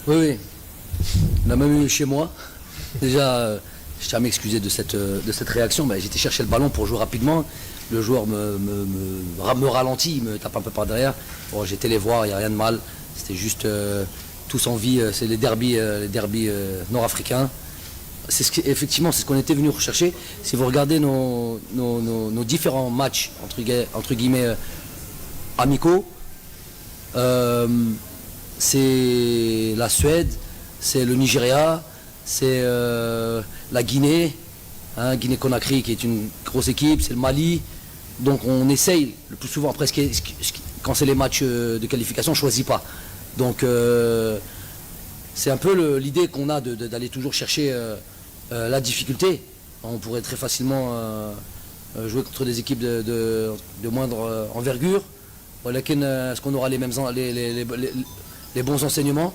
Oui, oui. On a même eu chez moi. Déjà, je tiens à m'excuser de cette réaction. J'étais chercher le ballon pour jouer rapidement. Le joueur me ralentit, il me tape un peu par derrière. Bon, j'étais les voir, il n'y a rien de mal. C'était juste tous en vie. C'est les derbys nord-africains. Effectivement, c'est ce qu'on était venu rechercher. Si vous regardez nos différents matchs, entre guillemets, amicaux, c'est la Suède, c'est le Nigeria, c'est la Guinée, Guinée-Conakry qui est une grosse équipe, c'est le Mali. Donc on essaye le plus souvent, après quand c'est les matchs de qualification, on ne choisit pas. Donc c'est un peu l'idée qu'on a d'aller toujours chercher la difficulté. On pourrait très facilement jouer contre des équipes de moindre envergure. Est-ce qu'on aura les bons enseignements?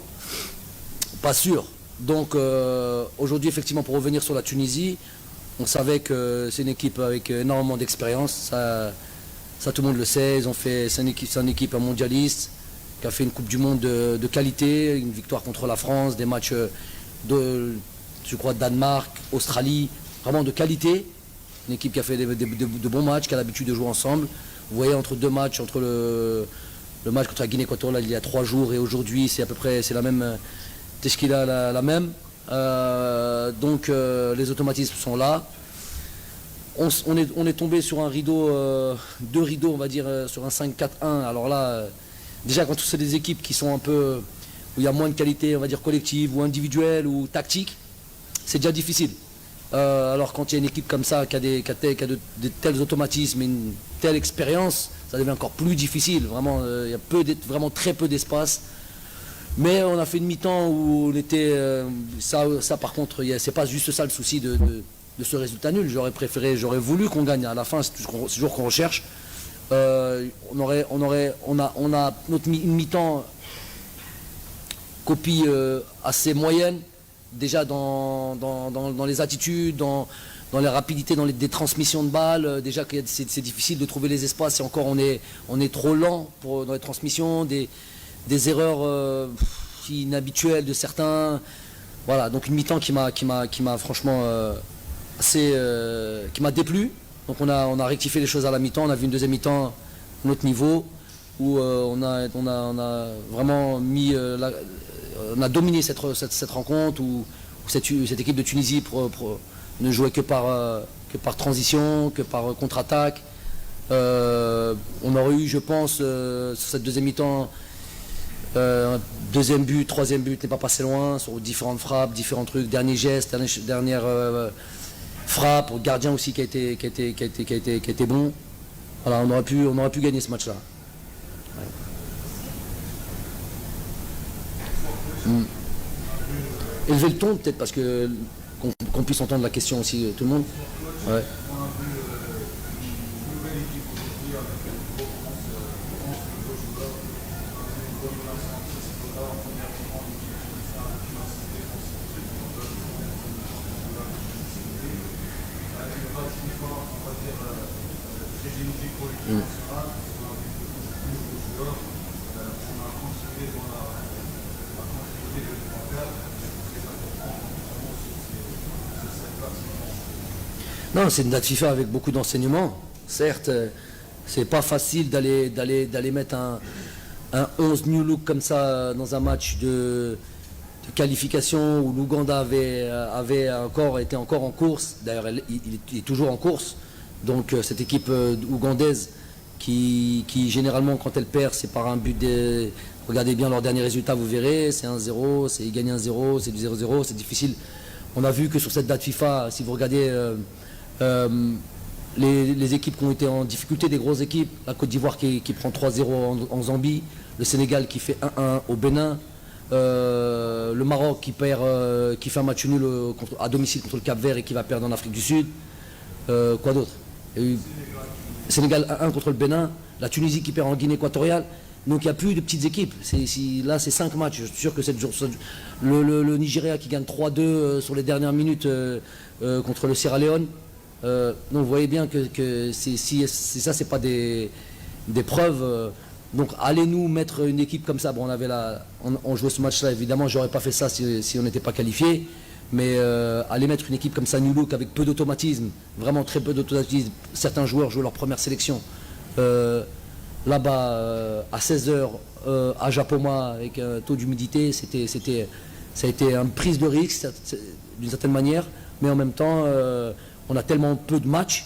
Pas sûr. Donc aujourd'hui, effectivement, pour revenir sur la Tunisie, on savait que c'est une équipe avec énormément d'expérience. Ça, tout le monde le sait. C'est une équipe mondialiste qui a fait une Coupe du Monde de qualité, une victoire contre la France, des matchs je crois, Danemark, Australie, vraiment de qualité. Une équipe qui a fait de bons matchs, qui a l'habitude de jouer ensemble. Vous voyez, entre deux matchs, entre le match contre la Guinée équatoriale il y a 3 jours et aujourd'hui, c'est à peu près la même. Qu'est-ce qu'il a la même. Donc les automatismes sont là. On est tombé sur un rideau, 2 rideaux, on va dire, sur un 5-4-1. Alors là, déjà quand c'est des équipes qui sont un peu, où il y a moins de qualité, on va dire collective ou individuelle ou tactique, c'est déjà difficile. Alors quand il y a une équipe comme ça qui a de tels automatismes et une telle expérience, ça devient encore plus difficile. Vraiment, il y a vraiment très peu d'espace. Mais on a fait une mi-temps où on était... ça par contre, c'est pas juste ça le souci de ce résultat nul. J'aurais voulu qu'on gagne. À la fin, c'est toujours qu'on recherche. On a une mi-temps copie assez moyenne. Déjà dans les attitudes, dans les rapidités, dans des transmissions de balles. Déjà que c'est difficile de trouver les espaces et encore on est trop lent dans les transmissions, des erreurs inhabituelles de certains. Voilà, donc une mi-temps qui m'a franchement assez qui m'a déplu. Donc on a rectifié les choses à la mi-temps, on a vu une deuxième mi-temps à notre niveau où on a vraiment mis on a dominé cette rencontre où cette équipe de Tunisie ne jouait que par transition, que par contre-attaque. On aurait eu, je pense, sur cette deuxième mi-temps, un deuxième but, troisième but n'est pas passé loin, sur différentes frappes, différents trucs, derniers gestes, dernière frappe, gardien aussi qui a été bon. Voilà, on aurait pu gagner ce match-là. Élever le ton peut-être parce que qu'on puisse entendre la question aussi tout le monde. Ouais. Non, c'est une date FIFA avec beaucoup d'enseignements. Certes, c'est pas facile d'aller mettre un 11 new look comme ça dans un match de qualification où l'Ouganda était encore en course. D'ailleurs, il est toujours en course. Donc cette équipe ougandaise qui généralement quand elle perd, c'est par un but regardez bien leurs derniers résultats, vous verrez, c'est 1-0, ils gagnent 1-0, c'est du 0-0, c'est difficile. On a vu que sur cette date FIFA, si vous regardez les équipes qui ont été en difficulté, des grosses équipes, la Côte d'Ivoire qui prend 3-0 en Zambie, le Sénégal qui fait 1-1 au Bénin, le Maroc qui fait un match nul à domicile contre le Cap-Vert et qui va perdre en Afrique du Sud. Quoi d'autre? Sénégal 1-1 contre le Bénin, la Tunisie qui perd en Guinée équatoriale. Donc il n'y a plus de petites équipes. Là, c'est 5 matchs. Je suis sûr que le Nigeria qui gagne 3-2 sur les dernières minutes contre le Sierra Leone. Donc vous voyez bien que ça, c'est pas des preuves Donc allez nous mettre une équipe comme ça. Bon, on jouait ce match-là, évidemment, j'aurais pas fait ça si on n'était pas qualifié. Mais aller mettre une équipe comme ça, New Look, avec peu d'automatisme, vraiment très peu d'automatisme. Certains joueurs jouent leur première sélection. Là-bas, à 16h, à Japoma, avec un taux d'humidité, ça a été une prise de risque, d'une certaine manière. Mais en même temps, on a tellement peu de matchs,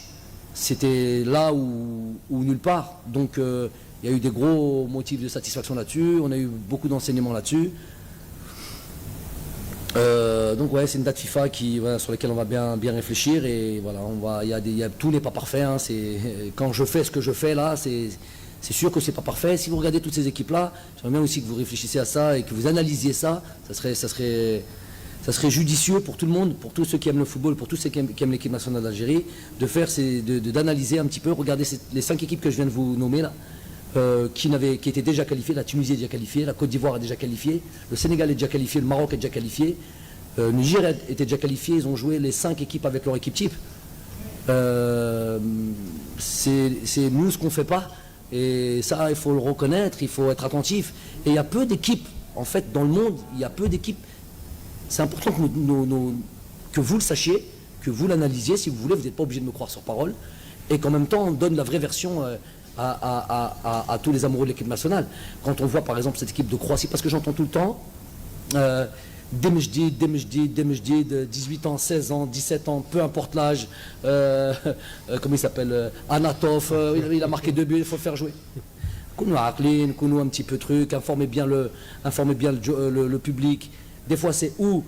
c'était là ou nulle part. Donc, il y a eu des gros motifs de satisfaction là-dessus, on a eu beaucoup d'enseignements là-dessus. Donc ouais, c'est une date FIFA sur laquelle on va bien réfléchir et voilà, tout n'est pas parfait. Hein, quand je fais ce que je fais là, c'est sûr que c'est pas parfait. Si vous regardez toutes ces équipes-là, j'aimerais bien aussi que vous réfléchissiez à ça et que vous analysiez ça. Ça serait judicieux pour tout le monde, pour tous ceux qui aiment le football, pour tous ceux qui aiment l'équipe nationale d'Algérie, d'analyser un petit peu, regarder les 5 équipes que je viens de vous nommer là. Qui étaient déjà qualifiés, la Tunisie est déjà qualifiée, la Côte d'Ivoire est déjà qualifiée, le Sénégal est déjà qualifié, le Maroc est déjà qualifié, le Niger était déjà qualifié, ils ont joué les 5 équipes avec leur équipe type. C'est nous ce qu'on ne fait pas, et ça il faut le reconnaître, il faut être attentif. Et il y a peu d'équipes, en fait dans le monde, il y a peu d'équipes. C'est important que vous le sachiez, que vous l'analysiez, si vous voulez, vous n'êtes pas obligé de me croire sur parole, et qu'en même temps on donne la vraie version à tous les amoureux de l'équipe nationale. Quand on voit par exemple cette équipe de Croatie, parce que j'entends tout le temps Demejdid, 18 ans, 16 ans, 17 ans, peu importe l'âge, comment il s'appelle, Anatov, il a marqué 2 buts, il faut le faire jouer. Kounou Aqlin, Kounou un petit peu truc, informez bien le public. Des fois c'est où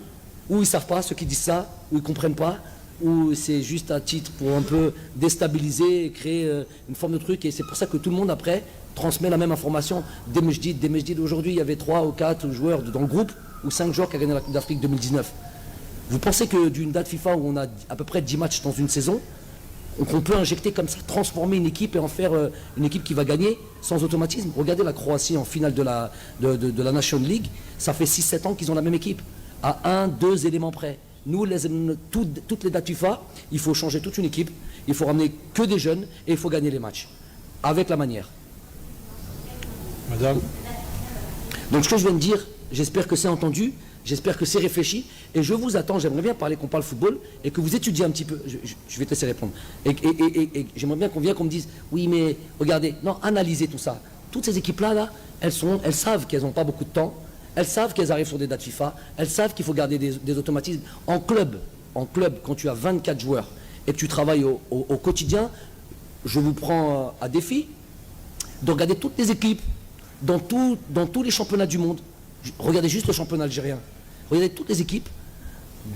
ils ne savent pas, ceux qui disent ça, où ils ne comprennent pas, ou c'est juste un titre pour un peu déstabiliser et créer une forme de truc. Et c'est pour ça que tout le monde après transmet la même information. Demejdid, aujourd'hui il y avait 3 ou 4 joueurs dans le groupe, ou 5 joueurs qui ont gagné la Coupe d'Afrique 2019. Vous pensez que d'une date FIFA où on a à peu près 10 matchs dans une saison, qu'on peut injecter comme ça, transformer une équipe et en faire une équipe qui va gagner sans automatisme? Regardez la Croatie en finale de la Nation League, ça fait 6-7 ans qu'ils ont la même équipe, à 1-2 éléments près. Nous, toutes les dates FIFA, il faut changer toute une équipe, il faut ramener que des jeunes et il faut gagner les matchs, avec la manière. Madame. Donc ce que je viens de dire, j'espère que c'est entendu, j'espère que c'est réfléchi, et je vous attends, j'aimerais bien parler qu'on parle football, et que vous étudiez un petit peu, je vais te laisser répondre, et j'aimerais bien qu'on me dise, oui mais regardez, non, analysez tout ça. Toutes ces équipes-là, elles savent qu'elles n'ont pas beaucoup de temps, elles savent qu'elles arrivent sur des dates FIFA, elles savent qu'il faut garder des automatismes. En club, quand tu as 24 joueurs et que tu travailles au quotidien, je vous prends à défi de regarder toutes les équipes dans tous les championnats du monde. Regardez juste le championnat algérien. Regardez toutes les équipes,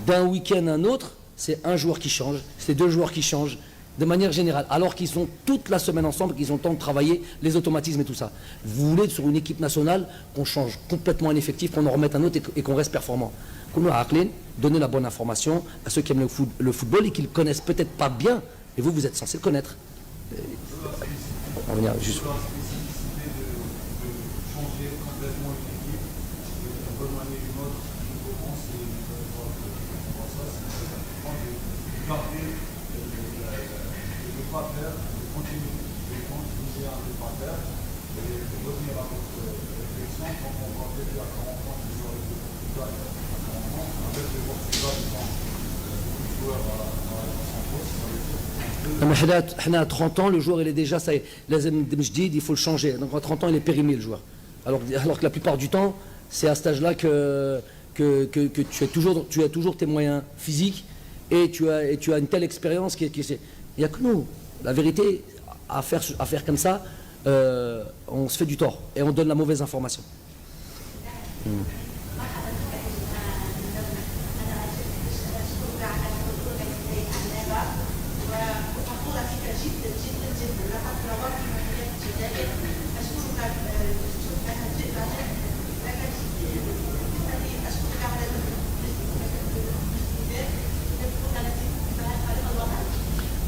d'un week-end à un autre, c'est un joueur qui change, c'est 2 joueurs qui changent, de manière générale, alors qu'ils sont toute la semaine ensemble, qu'ils ont le temps de travailler les automatismes et tout ça. Vous voulez sur une équipe nationale qu'on change complètement un effectif, qu'on en remette un autre et qu'on reste performant. Comme le Aqlin, donnez la bonne information à ceux qui aiment le football et qui ne le connaissent peut-être pas bien, et vous êtes censé le connaître. On va venir juste... pas faire, de continuer, de continuer à ne pas faire, et de revenir à votre réflexion quand on va peut-être à 40 ans, toujours avec le Portugal à 40 ans, avec le Portugal étant beaucoup de joueurs à son poste, ça veut dire... Mais à 30 ans, le joueur il est déjà, ça y est, il faut le changer. Donc à 30 ans, il est périmé le joueur. Alors que la plupart du temps, c'est à cet âge-là que tu as toujours tes moyens physiques et tu as une telle expérience il n'y a que nous. La vérité, à faire comme ça, on se fait du tort et on donne la mauvaise information.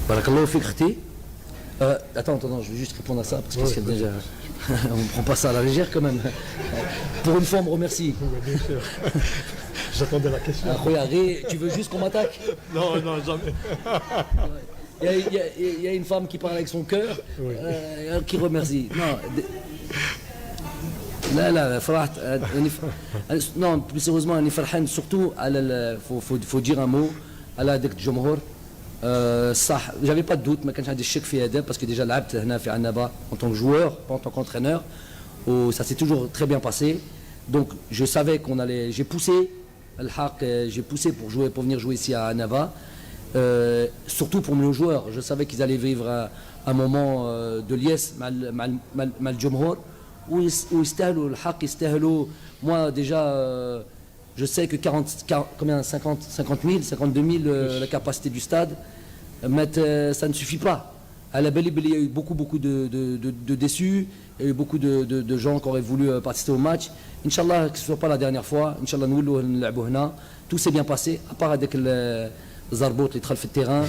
Barakallahu fik khti. Attends, je vais juste répondre à ça parce que c'est déjà... on ne prend pas ça à la légère quand même. Pour une fois, on me remercie. Oui, bien sûr. J'attendais la question. Tu veux juste qu'on m'attaque? Non, jamais. Il y a une femme qui parle avec son cœur, qui remercie. Non, لا لا فرحت non plus sérieusement أنا فرحان surtout على faut dire un mot على هذاك الجمهور صح j'avais pas de doute ما كانش عندي الشك في هذا parce que déjà لعبت هنا في عنابة en tant que joueur pas en tant qu'entraîneur ça s'est toujours très bien passé donc je savais qu'on allait j'ai poussé pour venir jouer ici à Annaba surtout pour nos joueurs je savais qu'ils allaient vivre un moment de liesse مع الجمهور ويستاهلوا الحق يستاهلوا moi déjà je sais que 52 000 la capacité du stade mais ça ne suffit pas à la belle il y a eu beaucoup de déçus il y a eu beaucoup de gens qui auraient voulu participer au match Inch'Allah que ce soit pas la dernière fois Inch'Allah نولوا نلعبوا هنا tout s'est bien passé à part avec الزربوط اللي دخل في التيران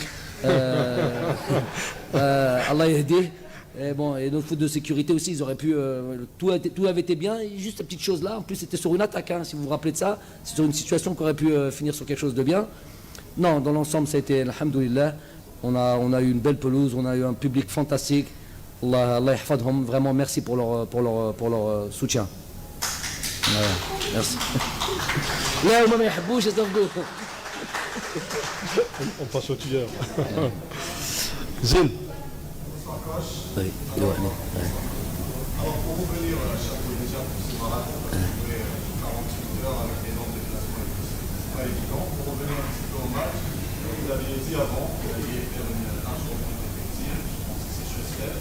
Allah يهديه Et bon, et notre foot de sécurité aussi, ils auraient pu. Tout avait été bien, et juste cette petite chose-là. En plus, c'était sur une attaque, hein, si vous vous rappelez de ça. C'est sur une situation qui aurait pu finir sur quelque chose de bien. Non, dans l'ensemble, ça a été, alhamdoulilah. On a eu une belle pelouse, on a eu un public fantastique. Allah yahfadhum. Vraiment, merci pour leur soutien. Voilà, merci. Là, on m'a يحبوش يصدقوا. On passe au tueur. Zine. Oui, alors pour revenir à chaque déjà pour ce marathon, on a joué 48 heures avec d'énormes déplacements et tout, c'est pas évident. Pour revenir un petit peu au match, vous aviez dit avant que vous alliez faire un changement d'effectif, je pense que c'est chose faite.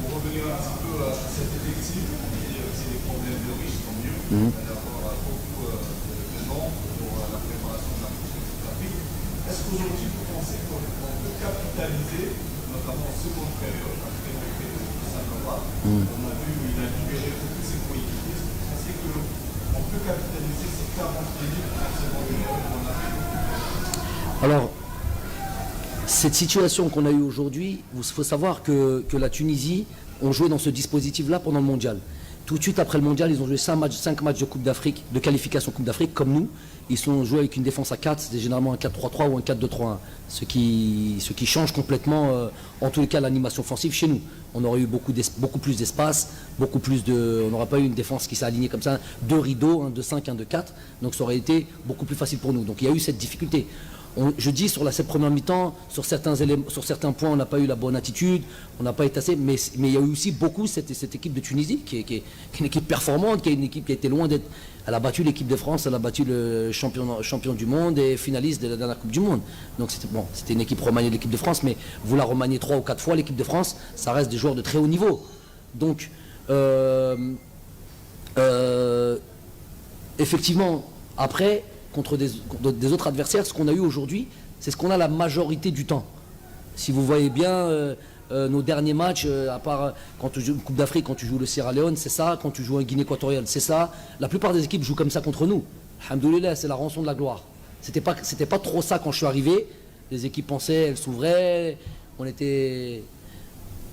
Pour revenir un petit peu à cet effectif, il y a aussi des problèmes de riches, tant mieux, d'avoir beaucoup de noms pour la préparation de la prochaine Coupe d'Afrique. Est-ce qu'aujourd'hui vous pensez qu'on peut capitaliser notamment en seconde période, après l'entrée de Saint-Laurent, on a vu il a libéré tous ses coéquipiers. Vous pensez qu'on peut capitaliser ces 40 minutes en seconde période qu'on a fait? Alors, cette situation qu'on a eue aujourd'hui, il faut savoir que la Tunisie ont joué dans ce dispositif-là pendant le mondial. Tout de suite après le mondial, ils ont joué 5 matchs de Coupe d'Afrique, de qualification Coupe d'Afrique, comme nous. Ils sont joués avec une défense à 4, c'était généralement un 4-3-3 ou un 4-2-3-1. Ce qui change complètement, en tous les cas, l'animation offensive chez nous. On aurait eu beaucoup plus d'espace, on n'aurait pas eu une défense qui s'est alignée comme ça, 2 rideaux, un 2-5, un 2-4. Donc ça aurait été beaucoup plus facile pour nous. Donc il y a eu cette difficulté. Je dis sur cette première mi-temps, sur certains points, on n'a pas eu la bonne attitude, on n'a pas été assez, mais il y a eu aussi beaucoup cette équipe de Tunisie qui est une équipe performante, qui est une équipe qui a été loin d'être. Elle a battu l'équipe de France, elle a battu le champion du monde et finaliste de la dernière Coupe du Monde. Donc c'était une équipe remaniée de l'équipe de France, mais vous la remaniez 3 ou 4 fois, l'équipe de France, ça reste des joueurs de très haut niveau. Donc effectivement, après. Contre des autres adversaires, ce qu'on a eu aujourd'hui, c'est ce qu'on a la majorité du temps. Si vous voyez bien nos derniers matchs, à part quand tu joues une Coupe d'Afrique, quand tu joues le Sierra Leone, c'est ça, quand tu joues en Guinée équatoriale, c'est ça. La plupart des équipes jouent comme ça contre nous. Alhamdoulilah, c'est la rançon de la gloire. C'était pas trop ça quand je suis arrivé. Les équipes pensaient, elles s'ouvraient, on était...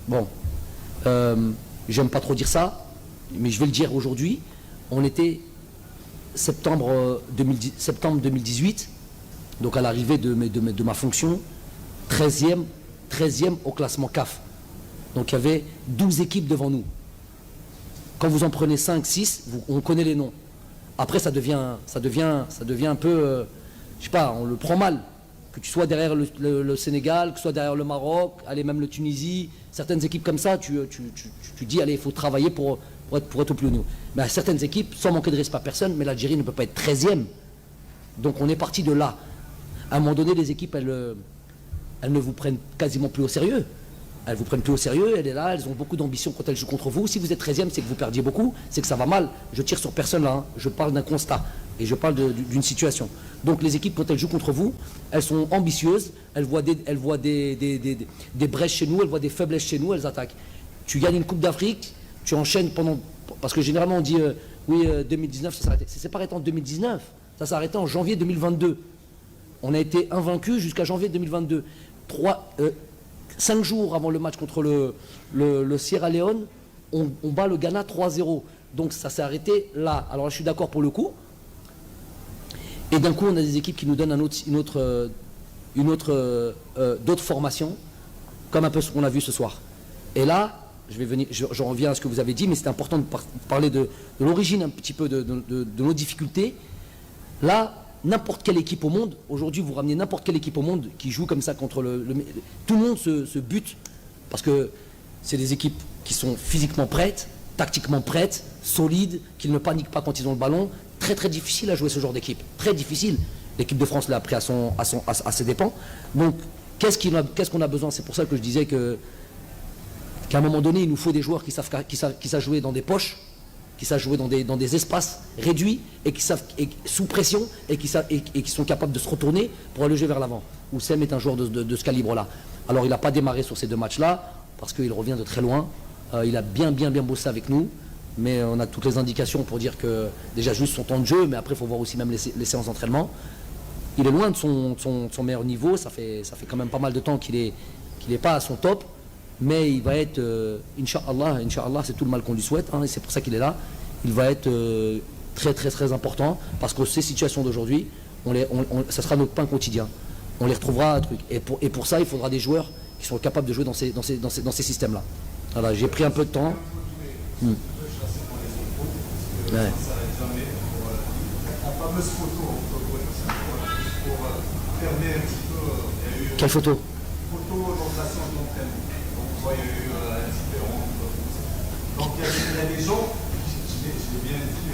Bon, j'aime pas trop dire ça, mais je vais le dire aujourd'hui, on était... septembre 2018, donc à l'arrivée de ma fonction, 13e au classement CAF. Donc il y avait 12 équipes devant nous. Quand vous en prenez 5, 6, on connaît les noms. Après ça devient un peu, je sais pas, on le prend mal. Que tu sois derrière le Sénégal, que tu sois derrière le Maroc, allez même le Tunisie, certaines équipes comme ça, tu dis allez, il faut travailler pour être au plus haut niveau. Mais à certaines équipes, sans manquer de respect à personne, mais l'Algérie ne peut pas être 13e. Donc on est parti de là. À un moment donné, les équipes, elles ne vous prennent quasiment plus au sérieux. Elles vous prennent plus au sérieux, elles sont là, elles ont beaucoup d'ambition quand elles jouent contre vous. Si vous êtes 13e, c'est que vous perdiez beaucoup, c'est que ça va mal. Je tire sur personne là, hein. Je parle d'un constat et je parle d'une situation. Donc les équipes, quand elles jouent contre vous, elles sont ambitieuses, elles voient des brèches chez nous, elles voient des faiblesses chez nous, elles attaquent. Tu gagnes une Coupe d'Afrique, tu enchaînes pendant... Parce que généralement on dit, oui, 2019, ça s'est arrêté. C'est pas arrêté en 2019, ça s'est arrêté en janvier 2022. On a été invaincus jusqu'à janvier 2022. 5 jours avant le match contre le Sierra Leone, on bat le Ghana 3-0. Donc ça s'est arrêté là. Alors je suis d'accord pour le coup. Et d'un coup, on a des équipes qui nous donnent d'autres formations, comme un peu ce qu'on a vu ce soir. Et là, je reviens à ce que vous avez dit, mais c'est important de parler de l'origine un petit peu de nos difficultés. Là, n'importe quelle équipe au monde, aujourd'hui vous ramenez n'importe quelle équipe au monde qui joue comme ça contre tout le monde se bute, parce que c'est des équipes qui sont physiquement prêtes, tactiquement prêtes, solides, qui ne paniquent pas quand ils ont le ballon. Très très difficile à jouer ce genre d'équipe, très difficile. L'équipe de France l'a appris à ses dépens. Donc qu'est-ce qu'on a besoin? C'est pour ça que je disais qu'à un moment donné, il nous faut des joueurs qui savent jouer dans des poches, qui savent jouer dans des espaces réduits et qui savent sous pression et qui sont capables de se retourner pour aller jouer vers l'avant. Oussem est un joueur de ce calibre-là. Alors il n'a pas démarré sur ces deux matchs-là parce qu'il revient de très loin. Il a bien bossé avec nous, mais on a toutes les indications pour dire que déjà juste son temps de jeu, mais après il faut voir aussi même les séances d'entraînement. Il est loin de son meilleur niveau, ça fait quand même pas mal de temps qu'il est pas à son top. Mais il va être, Inch'Allah, c'est tout le mal qu'on lui souhaite, hein, et c'est pour ça qu'il est là. Il va être très important, parce que ces situations d'aujourd'hui, ça sera notre pain quotidien. On les retrouvera à un truc. Et pour ça, il faudra des joueurs qui sont capables de jouer dans ces systèmes-là. Voilà, j'ai pris un peu de temps. Ouais. La fameuse photo pour fermer un petit peu. Quelle photo? Photo dans la séance d'entraînement. Il y a eu un différent. Donc il y a des gens, je l'ai bien dit,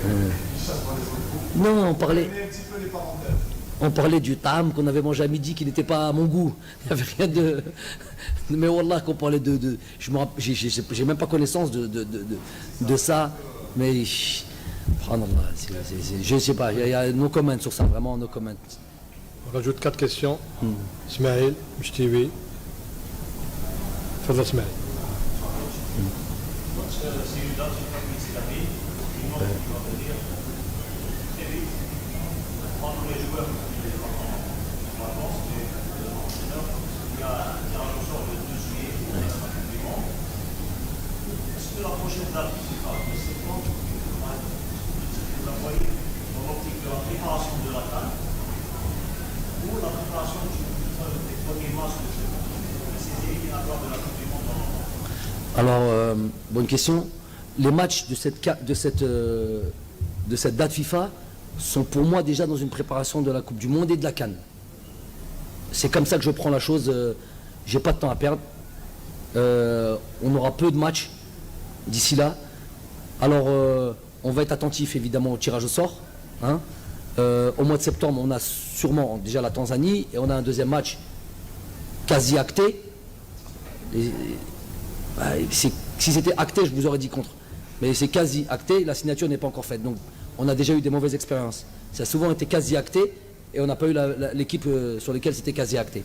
qui chassent dans les autres groupes. Non, on parlait du tam qu'on avait mangé à midi qui n'était pas à mon goût. Il n'y avait rien de. Mais wallah, qu'on parlait de. J'ai même pas connaissance de ça. Mais. Je ne sais pas, il y a no comment sur ça, vraiment no comment. On rajoute 4 questions. Ismaël, Mchtiwi. Fadal Ismaël. C'est une date, c'est pas que c'est la vie, qui va venir très vite. Entre les joueurs qui sont en vacances et l'entraîneur, il y a un ressort de 2 juillet pour la Coupe du Monde. Est-ce que la prochaine date, c'est pas de septembre, vous la voyez dans l'optique de la préparation de la CAN ou la préparation des premiers matchs de ces éliminatoires de la Coupe du Monde dans l'an? Alors, bonne question. Les matchs de cette date FIFA sont pour moi déjà dans une préparation de la Coupe du Monde et de la CAN. C'est comme ça que je prends la chose. J'ai pas de temps à perdre. On aura peu de matchs d'ici là. Alors, on va être attentif évidemment au tirage au sort. Hein. Au mois de septembre, on a sûrement déjà la Tanzanie et on a un deuxième match quasi acté. Si c'était acté, je vous aurais dit contre. Mais c'est quasi acté, la signature n'est pas encore faite. Donc on a déjà eu des mauvaises expériences. Ça a souvent été quasi acté et on n'a pas eu l'équipe sur laquelle c'était quasi acté.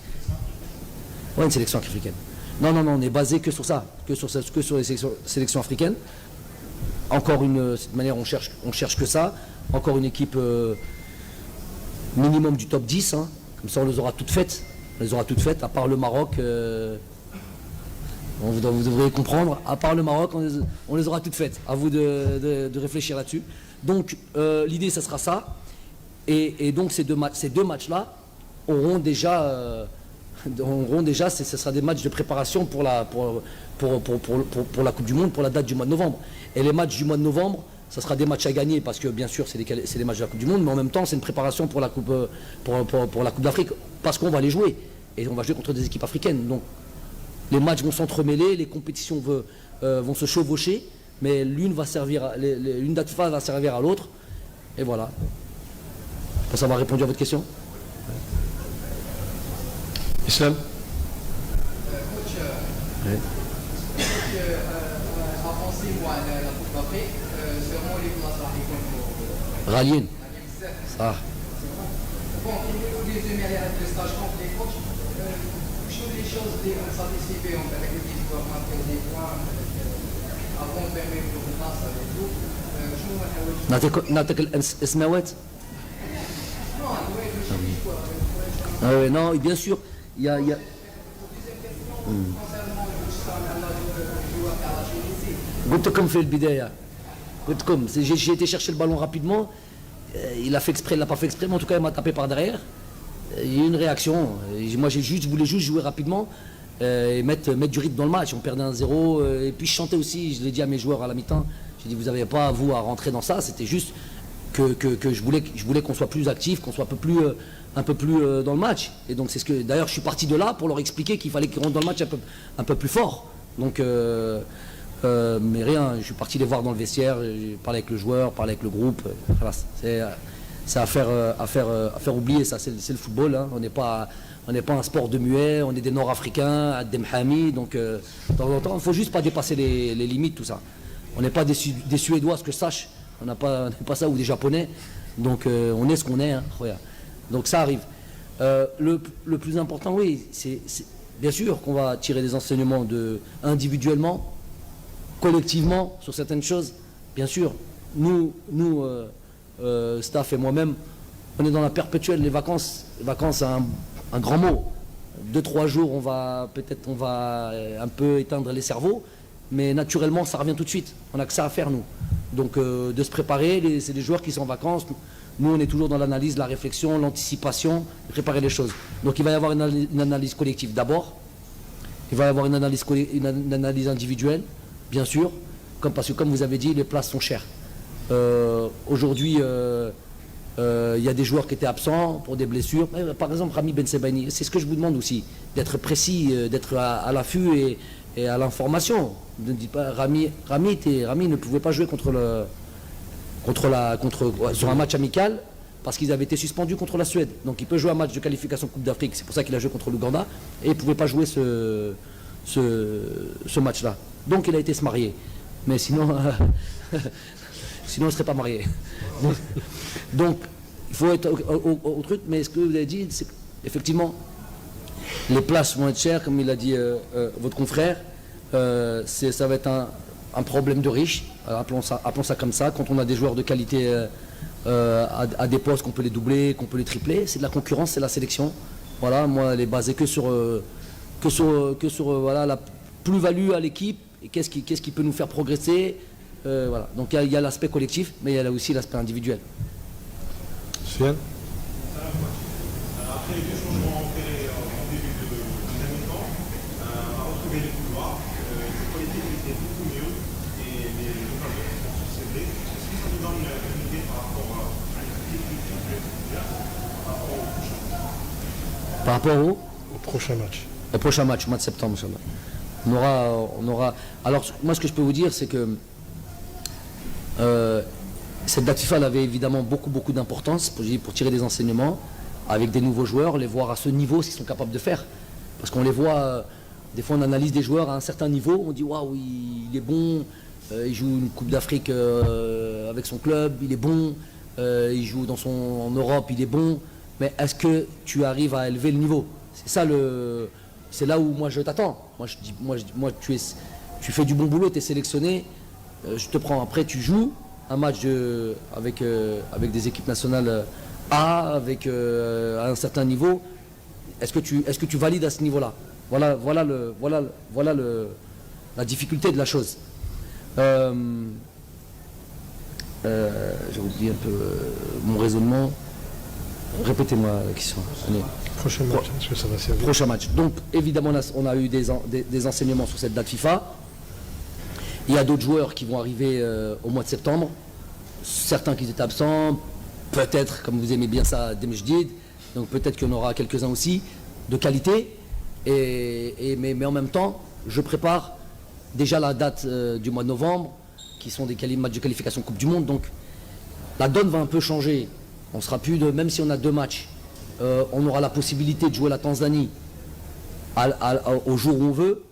Ouais, une sélection africaine. Non, on est basé que sur ça, que sur les sélections africaines. Encore de cette manière, on cherche que ça. Encore une équipe minimum du top 10. Hein. Comme ça, on les aura toutes faites. On les aura toutes faites, à part le Maroc. Vous devriez comprendre, à part le Maroc, on les aura toutes faites. À vous de réfléchir là-dessus. Donc l'idée, ça sera ça. Et donc ces deux matchs-là auront déjà, ce sera des matchs de préparation pour la Coupe du Monde, pour la date du mois de novembre. Et les matchs du mois de novembre, ça sera des matchs à gagner parce que bien sûr c'est les matchs de la Coupe du Monde, mais en même temps c'est une préparation pour la Coupe d'Afrique parce qu'on va les jouer. Et on va jouer contre des équipes africaines. Donc les matchs vont s'entremêler, les compétitions vont se chevaucher, mais l'une date FIFA va servir à l'autre. Et voilà. Je pense avoir répondu à votre question. Islam. Coach, avant 6 mois, la Coupe d'Afrique, seulement les places africaines. Ralien. Ça. Bon, il y a des mérites de stage contre les coachs. Les choses s'anticiper avec l'équipe qui doit marquer des points avant de permettre le repas avec nous. نعطيك الاسماوات. Non, bien sûr, il y a... قلت لكم في البداية. قلت لكم, j'ai été chercher le ballon rapidement. Il a fait exprès, il l'a pas fait exprès, mais en tout cas il m'a tapé par derrière. Il y a eu une réaction. Moi je voulais juste jouer rapidement. et mettre du rythme dans le match. On perdait 1-0 et puis je chantais aussi, je l'ai dit à mes joueurs à la mi-temps, j'ai dit vous n'avez pas vous à rentrer dans ça, c'était juste que je voulais qu'on soit plus actif, qu'on soit un peu plus dans le match. Et donc c'est ce que d'ailleurs je suis parti de là pour leur expliquer qu'il fallait qu'ils rentrent dans le match un peu plus fort. Donc mais rien, je suis parti les voir dans le vestiaire, j'ai parlé avec le joueur, parlé avec le groupe. Voilà, c'est à faire oublier ça, c'est le football. Hein. On n'est pas un sport de muet, on est des Nord-Africains, à Demhami, donc de temps en temps, il ne faut juste pas dépasser les limites, tout ça. On n'est pas des Suédois, à ce que je sache, on n'est pas ça, ou des Japonais, donc on est ce qu'on est. Hein. Donc ça arrive. Le plus important, oui, c'est bien sûr qu'on va tirer des enseignements individuellement, collectivement, sur certaines choses, bien sûr. Nous staff et moi-même, on est dans la perpétuelle, les vacances, c'est un grand mot. 2-3 jours, on va un peu éteindre les cerveaux, mais naturellement, ça revient tout de suite. On n'a que ça à faire, nous. Donc, de se préparer, c'est les joueurs qui sont en vacances. Nous, on est toujours dans l'analyse, la réflexion, l'anticipation, préparer les choses. Donc, il va y avoir une analyse collective d'abord. Il va y avoir une analyse individuelle, bien sûr, parce que comme vous avez dit, les places sont chères. Aujourd'hui, il y a des joueurs qui étaient absents pour des blessures. Par exemple, Rami Bensebaini, c'est ce que je vous demande aussi, d'être précis, d'être à l'affût et à l'information. Ne dites pas, Rami ne pouvait pas jouer sur un match amical parce qu'ils avaient été suspendus contre la Suède. Donc il peut jouer un match de qualification Coupe d'Afrique, c'est pour ça qu'il a joué contre l'Ouganda, et il ne pouvait pas jouer ce match-là. Donc il a été se marier. Mais sinon, sinon il ne serait pas marié. Donc il faut être au truc, mais ce que vous avez dit, c'est effectivement les places vont être chères, comme il a dit votre confrère. Ça va être un problème de riches, appelons ça comme ça. Quand on a des joueurs de qualité à des postes qu'on peut les doubler, qu'on peut les tripler, c'est de la concurrence, c'est la sélection. Voilà, moi elle est basée que sur voilà, la plus-value à l'équipe et qu'est-ce qui peut nous faire progresser. Voilà. Donc il y a l'aspect collectif, mais il y a aussi l'aspect individuel. Sofiane. Après les deux changements opérés en début de deuxième mi-temps, on a retrouvé les couloirs, le collectif était beaucoup mieux et les occasions sont succédées. Est-ce que ça nous donne une idée par rapport à une équipe qui est par rapport au prochain? Par rapport Au prochain match. Au prochain match, mois de septembre, Inch'Allah. On aura. Alors moi ce que je peux vous dire, c'est que cette date FIFA elle avait évidemment beaucoup d'importance pour tirer des enseignements avec des nouveaux joueurs, les voir à ce niveau, ce qu'ils sont capables de faire. Parce qu'on les voit, des fois on analyse des joueurs à un certain niveau, on dit waouh, il est bon, il joue une Coupe d'Afrique avec son club, il est bon, il joue en Europe, il est bon, mais est-ce que tu arrives à élever le niveau? C'est ça c'est là où moi je t'attends. Moi tu fais du bon boulot, tu es sélectionné, je te prends. Après tu joues un match avec des équipes nationales A, à un certain niveau. Est-ce que tu valides à ce niveau-là? Voilà la difficulté de la chose. J'ai oublié un peu mon raisonnement. Répétez-moi la question. Allez. Prochain match, est-ce que ça va servir? Prochain match. Donc évidemment on a eu des enseignements sur cette date FIFA. Il y a d'autres joueurs qui vont arriver au mois de septembre. Certains qui étaient absents, peut-être, comme vous aimez bien ça, Demjdid. Donc peut-être qu'il y en aura quelques-uns aussi, de qualité. Mais en même temps, je prépare déjà la date du mois de novembre, qui sont des matchs de qualification Coupe du Monde. Donc la donne va un peu changer. On sera plus même si on a 2 matchs, on aura la possibilité de jouer la Tanzanie au jour où on veut.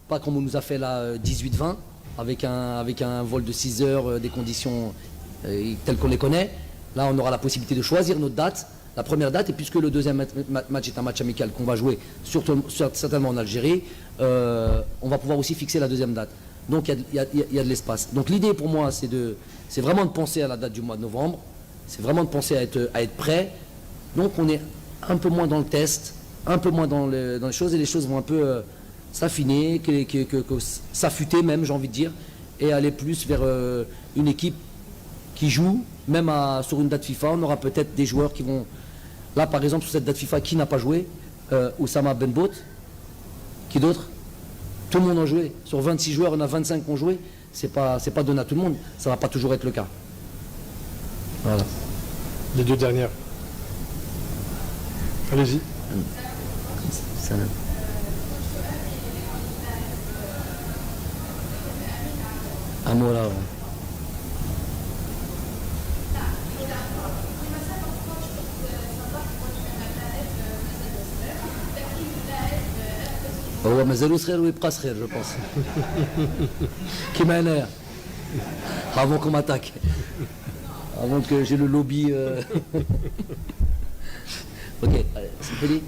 Pas comme on nous a fait là 18-20. Avec un vol de 6 heures, des conditions telles qu'on les connaît. Là, on aura la possibilité de choisir notre date, la première date, et puisque le deuxième match est un match amical qu'on va jouer certainement en Algérie, on va pouvoir aussi fixer la deuxième date. Donc, il y a de l'espace. Donc, l'idée pour moi, c'est vraiment de penser à la date du mois de novembre, c'est vraiment de penser à être prêt. Donc, on est un peu moins dans le test, un peu moins dans les choses, et les choses vont un peu s'affiner, s'affûter même, j'ai envie de dire, et aller plus vers une équipe qui joue, même sur une date FIFA. On aura peut-être des joueurs qui vont... Là, par exemple, sur cette date FIFA, qui n'a pas joué? Oussama Benbout, Qui d'autre? Tout le monde a joué. Sur 26 joueurs, on a 25 qui ont joué. C'est pas donné à tout le monde. Ça va pas toujours être le cas. Voilà. Les deux dernières. Allez-y. Salam. Amoura, ouais. هو مازالو صغير ويبقى صغير جو بونس كيما انايا avant qu'on m'attaque avant que j'ai le lobby ok allez c'est fini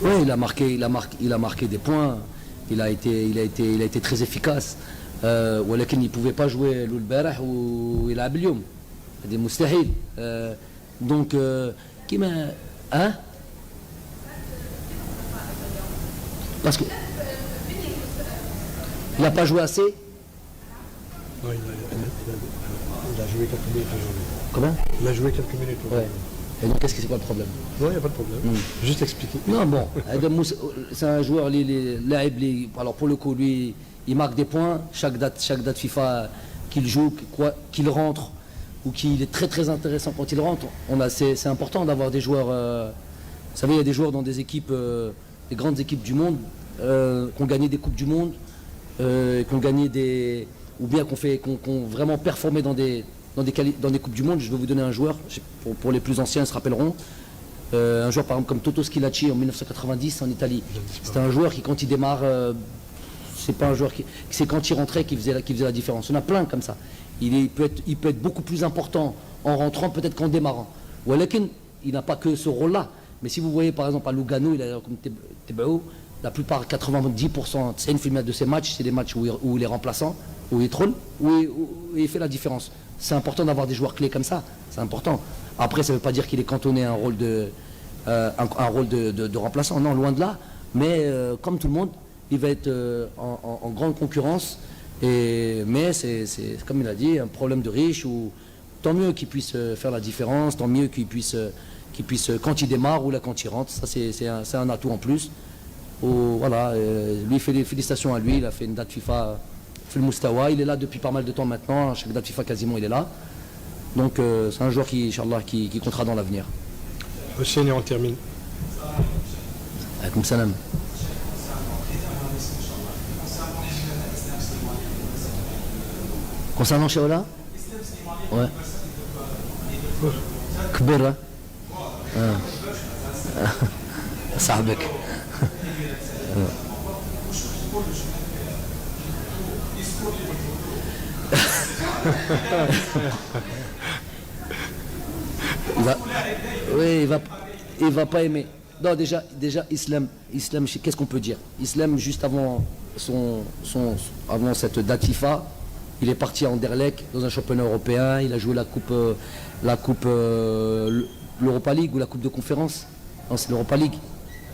Oui, il a marqué des points. Il a été très efficace. ولكن il ne pouvait pas jouer l'Ulbarah ou il a اليوم. C'est مستحيل. Donc كيما hein? Parce que il n'a pas joué assez. Non, il a joué quelques minutes aujourd'hui. Comment? Il a joué quelques minutes aujourd'hui. Ouais. Et donc qu'est-ce que c'est quoi le problème? Non, il n'y a pas de problème. Juste expliquer. Non, bon, c'est un joueur, alors pour le coup, lui, il marque des points, chaque date FIFA qu'il joue, qu'il rentre, ou qu'il est très très intéressant quand il rentre. C'est important d'avoir des joueurs, vous savez, il y a des joueurs dans des équipes, des grandes équipes du monde, qui ont gagné des Coupes du Monde, qui ont gagné des, ou bien qui ont vraiment performé dans des Coupes du Monde. Je vais vous donner un joueur, pour les plus anciens, ils se rappelleront. Un joueur par exemple comme Toto Schilacci en 1990 en Italie. C'était un joueur qui quand il démarre, c'est pas un joueur c'est quand il rentrait qui faisait la différence. On a plein comme ça. Il peut être beaucoup plus important en rentrant peut-être qu'en démarrant. Walakin, il n'a pas que ce rôle-là. Mais si vous voyez par exemple à Lugano, il a comme Tebao, la plupart, 90%, c'est une filmette de ses matchs, c'est des matchs où il est remplaçant, où il troll, où il fait la différence. C'est important d'avoir des joueurs clés comme ça, c'est important. Après, ça ne veut pas dire qu'il est cantonné à un rôle de remplaçant, non, loin de là. Mais comme tout le monde, il va être en grande concurrence. Mais c'est, comme il a dit, un problème de riche. Où, tant mieux qu'il puisse faire la différence, tant mieux qu'il puisse quand il démarre ou là quand il rentre. Ça, c'est un atout en plus. Voilà, lui, félicitations à lui, il a fait une date FIFA. Le Moustawa, il est là depuis pas mal de temps maintenant, à chaque date FIFA quasiment il est là. Donc c'est un joueur qui, Inch'Allah, qui comptera dans l'avenir. Hussein, et on termine. Alaykoum salam. Concernant Shaola? Ouais. Kbira. Sahbek. Il va pas aimer. Non, déjà Islam, qu'est-ce qu'on peut dire? Islam, juste avant avant cette date FIFA, il est parti à Anderlecht dans un championnat européen. Il a joué l'Europa League ou la Coupe de conférence. Non, c'est l'Europa League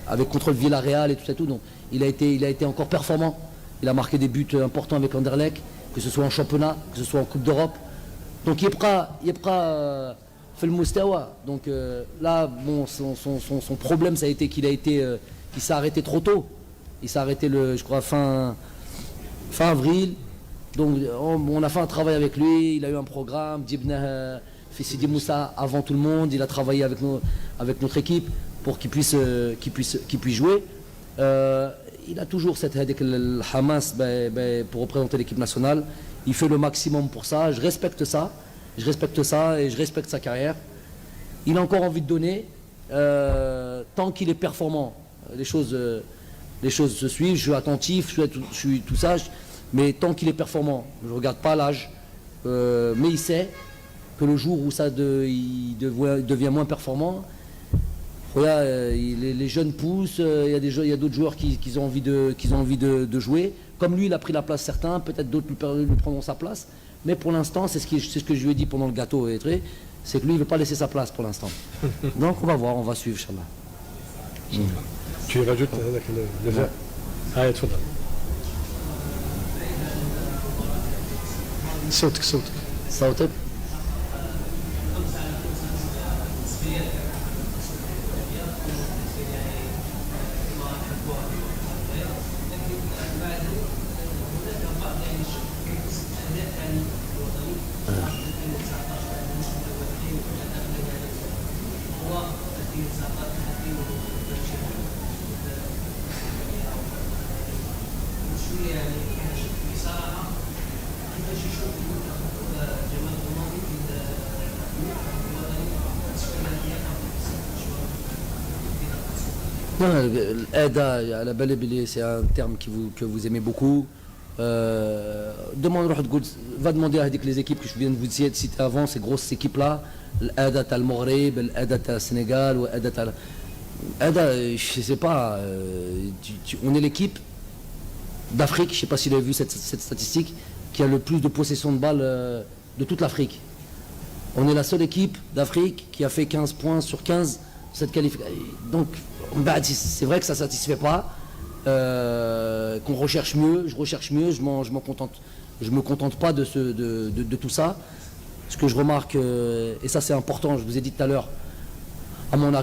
avec contre le Villarreal et tout ça tout. Donc il a été encore performant. Il a marqué des buts importants avec Anderlecht, que ce soit en championnat, que ce soit en Coupe d'Europe. Donc Yepra fait le Moustawa. Donc là, bon, son problème, ça a été qu'il s'est arrêté trop tôt. Il s'est arrêté je crois, fin avril. Donc on a fait un travail avec lui, il a eu un programme, Djibna fait Sidi Moussa avant tout le monde, il a travaillé avec notre équipe pour qu'il puisse jouer. Il a toujours cette Hamas pour représenter l'équipe nationale. Il fait le maximum pour ça. Je respecte ça et je respecte sa carrière. Il a encore envie de donner. Tant qu'il est performant, les choses se suivent. Je suis attentif, je suis tout sage. Mais tant qu'il est performant, je ne regarde pas l'âge. Mais il sait que le jour où il devient moins performant, les jeunes poussent, il y a d'autres joueurs qui ont envie de jouer. Comme lui, il a pris la place certains, peut-être d'autres lui prendront sa place. Mais pour l'instant, c'est ce que je lui ai dit pendant le gâteau, c'est que lui, il ne veut pas laisser sa place pour l'instant. Donc on va voir, on va suivre, Inch'Allah. Tu rajoutes هذاك le هاي تفضل. صوتك. صوتك. L'aida à la belle et c'est un terme que vous aimez beaucoup. Va demander à les équipes que je viens de vous citer avant, ces grosses équipes-là, l'aida à le Maghreb, l'aida à le Sénégal, l'aida, je sais pas, on est l'équipe d'Afrique, je sais pas si vous avez vu cette statistique, qui a le plus de possession de balles de toute l'Afrique. On est la seule équipe d'Afrique qui a fait 15 points sur 15 cette qualification. Donc, c'est vrai que ça ne satisfait pas, qu'on recherche mieux, je recherche mieux, je me contente pas de tout ça. Ce que je remarque, et ça c'est important, je vous ai dit tout à l'heure, à notre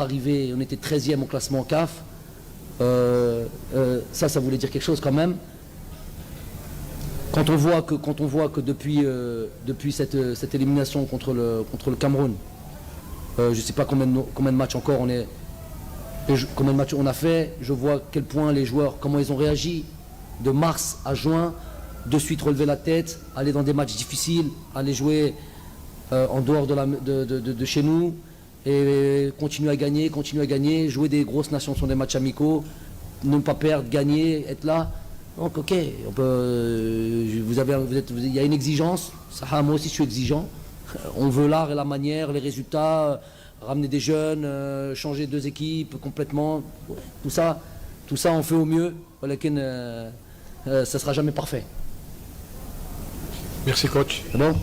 arrivée, on était 13e au classement CAF. Ça voulait dire quelque chose quand même. Quand on voit que depuis cette élimination contre le Cameroun, je ne sais pas combien de matchs encore combien de matchs on a fait, je vois à quel point les joueurs, comment ils ont réagi de mars à juin, de suite relever la tête, aller dans des matchs difficiles, aller jouer en dehors de chez nous et continuer à gagner, jouer des grosses nations sur des matchs amicaux, ne pas perdre, gagner, être là. Donc ok, on peut, il y a une exigence, ça, moi aussi je suis exigeant, on veut l'art et la manière, les résultats, ramener des jeunes, changer 2 équipes complètement, tout ça on fait au mieux, ça sera jamais parfait. Merci coach. C'est bon ?